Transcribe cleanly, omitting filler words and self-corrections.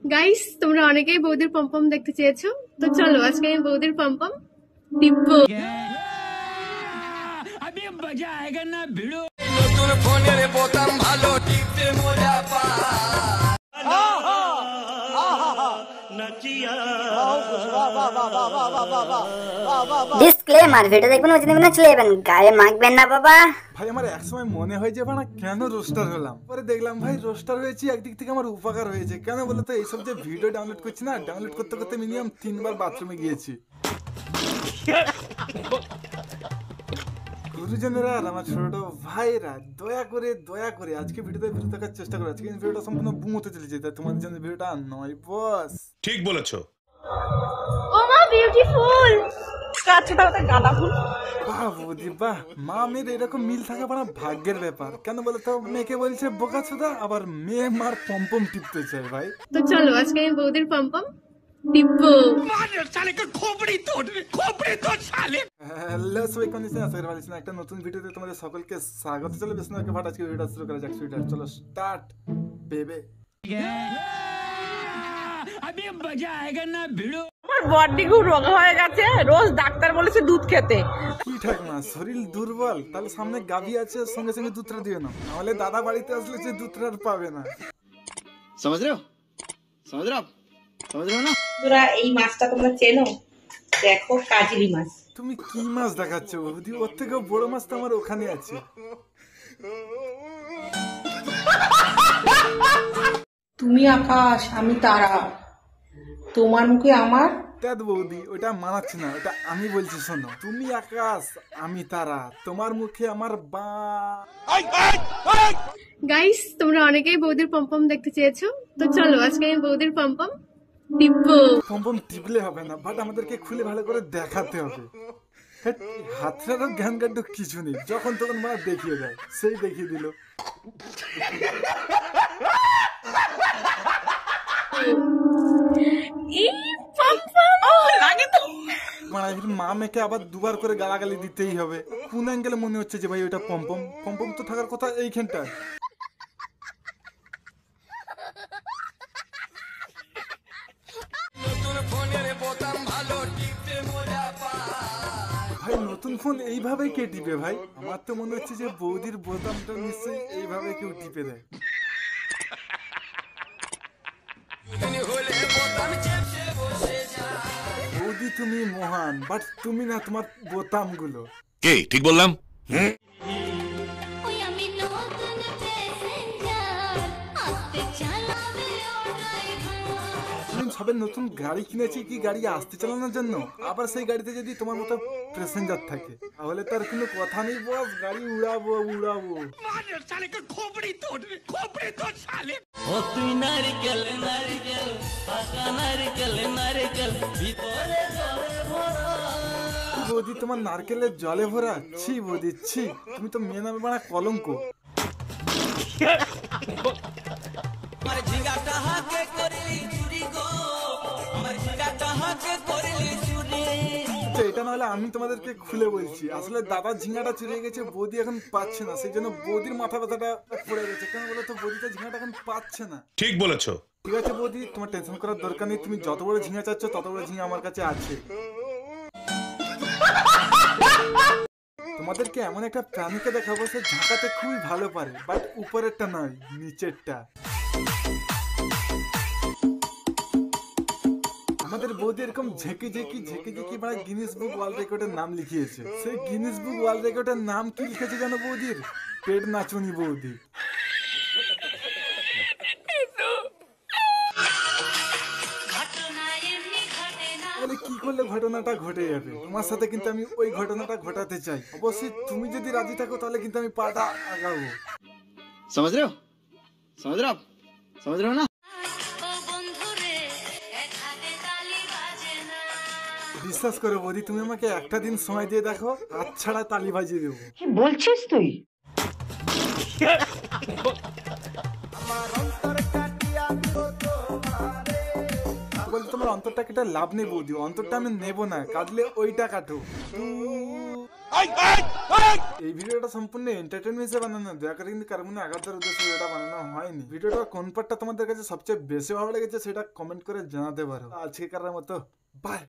Guys, তোমরা অনেকেই বৌদির পম্পম দেখতে চেয়েছো, তো চলো আজকে আমি বৌদির পম্পম টিপবো। अभी मजा आएगा ना भिड़ो। নতুন ফোনের বোতাম ভালো টিপতে মজা পায়। ডিসক্লেমার, ভিডিও দেখবেন ওই দিন চলে যাবেন, গায়ে মাখবেন না বাবা। ভাই আমার একসময় মনে হয় যে না কেন রোস্টার হলাম, পরে দেখলাম ভাই রোস্টার হয়েছি একদিক থেকে আমার উপকার হয়েছে। কেন বলতো এইসব যে ভিডিও ডাউনলোড করছি না, ডাউনলোড করতে করতে মিনিমাম 3 বার বাথরুমে গিয়েছি। গুরুজনেরা আর আমার ছোট ভাইরা দয়া করে আজকে ভিডিওতে ভিডিও দেখার চেষ্টা করো। আজকে ভিডিওটা সম্পূর্ণ বুমোতে চলেছে, তাই তোমাদের জন্য ভিডিওটা নয় বস। ঠিক বলেছো। ও মা বিউটিফুল, কাছেটা ওটা গাঁদা ফুল। বাহ বৌদি বাহ, মা মেয়ের এরকম মিল থাকা বড় ভাগ্যের ব্যাপার। কেন বলতো মেয়েকে বলছে বোকাচোদা, আবার মেয়ে মার পম্পম টিপতে চায় ভাই। তো চলো আজকে আমি বৌদির পম্পম টিপবো। হ্যালো সবাই, কেমন আছেন? আশা করি ভালো আছেন। একটা নতুন ভিডিওতে তোমাদের সকলকে স্বাগত। চলো বেশ না ভাট আজকে ভিডিওটা শুরু করা যাক। চলো স্টার্ট বেবে। अभी मजा आएगा ना भिड़ो। আমার বডি খুব রোগা হয়ে গেছে, রোজ ডাক্তার বলেছে দুধ খেতে। কি ঠাকমা শরীর দুর্বল? তাহলে সামনে গাভী আছে, সঙ্গে সঙ্গে দুধটা দিও না, নাহলে দাদা বাড়িতে আসলে যে দুধটা আর পাবে না। समझ रहे हो ना? তোরা এই মাছটা তোমরা চেনো? দেখো কাজলি মাছ। তুমি কি মাছ দেখাচ্ছ বৌদি? ওর থেকেও বড় মাছ তো আমার ওখানে আছে। তুমি আকাশ, আমি তারা, তোমার মুখে আমার। দেখ বৌদি, ওটা মানাচ্ছে না, ওটা আমি বলছি শোনো। তুমি আকাশ আমি তারা, তোমার মুখে আমার বা। গাইস, তোমরা অনেকেই বৌদির পম্পম দেখতে চেয়েছো, তো চলো আজকে আমি বৌদির পম্পম টিপবো। পম্পম টিপলে হবে না, বাট আমাদেরকে খুলে ভালো করে দেখাতে হবে। হাতটারও জ্ঞান কাণ্ড কিছু নেই, যখন তখন মা দেখিয়ে দেয়, সেই দেখিয়ে দিল। মা মেয়েকে আবার দুবার করে গালাগালি দিতেই হবে। কোন অ্যাঙ্গেলে মনে হচ্ছে যে ভাই ওটা পম্পম? পম্পম তো থাকার কথা এইখানটায়। নতুন ফোনের বোতাম ভালো টিপতে মজা পায়। ভাই নতুন ফোন এইভাবে কে টিপে ভাই? আমার তো মনে হচ্ছে যে বৌদির বোতামটা নিশ্চয়ই এইভাবে কেউ টিপে দেয়। হলে বোতাম চেপে বসে যায়। বৌদি তুমি মহান, বাট তুমি না তোমার বোতামগুলো। কে ঠিক বললাম? সবে নতুন গাড়ি কিনেছি কি গাড়ি আসতে চালানোর জন্য, আবার সেই গাড়িতে যদি তোমার মতো প্যাসেঞ্জার থাকে তাহলে তার কোনো কথা নেই বস, গাড়ি উড়াবো। साले का खोपड़ी तोड़ साले। ও তুই নারকেল নারকেল পাকা নারকেল ভিতরে জলে ভরা। বৌদি তোমার নারকেলের জলে ভরা? ছি বৌদি ছি, তুমি তো মেয়ে নামে বানা কলঙ্ক। আমার ঝিঙ্গাটা হাতে করলি চুরি গো, আমার ঝিঙ্গাটা হাতে করলি চুরি। এটা নাহলে আমি তোমাদেরকে খুলে বলছি, আসলে দাদার ঝিঙ্গাটা চুরি গেছে, বৌদি এখন পাচ্ছে না, সেই জন্য বৌদির মাথা ব্যথাটা পড়ে গেছে। কেন বলো তো? বৌদিটা ঝিঙ্গাটা এখন পাচ্ছে না। ঠিক বলেছো। ঠিক আছে বৌদি, তোমার টেনশন করার দরকার নেই। তুমি যত বড় ঝিঙ্গা চাচ্ছ তত বড় ঝিঙ্গা আমার কাছে আছে। তোমাদেরকে এমন একটা প্রাণীকে দেখাবো সে ঝাঁকাতে খুবই ভালো পারে, বাট উপরেরটা নয়, নিচেরটা। আমাদের বৌদি এরকম ঝেঁকে মানে গিনিস বুক ওয়ার্ল্ড রেকর্ডের নাম লিখিয়েছে। সেই গিনিস বুক ওয়ার্ল্ড রেকর্ডের নাম কি লিখেছে জানো বৌদির? পেট নাচুনি বৌদি। বলে কি করলে ঘটনাটা ঘটে যাবে? তোমার সাথে কিন্তু আমি ওই ঘটনাটা ঘটাতে চাই। অবশ্যই তুমি যদি রাজি থাকো তাহলে কিন্তু আমি পাটা আগাবো। समझ रहे हो ना? বিশ্বাস করো বৌদি, তুমি আমাকে একটা দিন সময় দিয়ে দেখো, হাত ছাড়া তালি বাজিয়ে দেবো। কি বলছিস তুই? বলতে তোমার অন্তরটা কেটে লাভ নেই বৌদি, অন্তরটা আমি নেবো না, কাটলে ওইটা কাটো। এই ভিডিওটা সম্পূর্ণ এন্টারটেনমেন্ট হিসেবে বানানো, দয়া করে কিন্তু কারো মনে আঘাতের উদ্দেশ্যে ভিডিওটা বানানো হয়নি। ভিডিওটা কোন পার্টটা তোমাদের কাছে সবচেয়ে বেশি ভালো লেগেছে সেটা কমেন্ট করে জানাতে পারো। আজকেকার মতো বাই।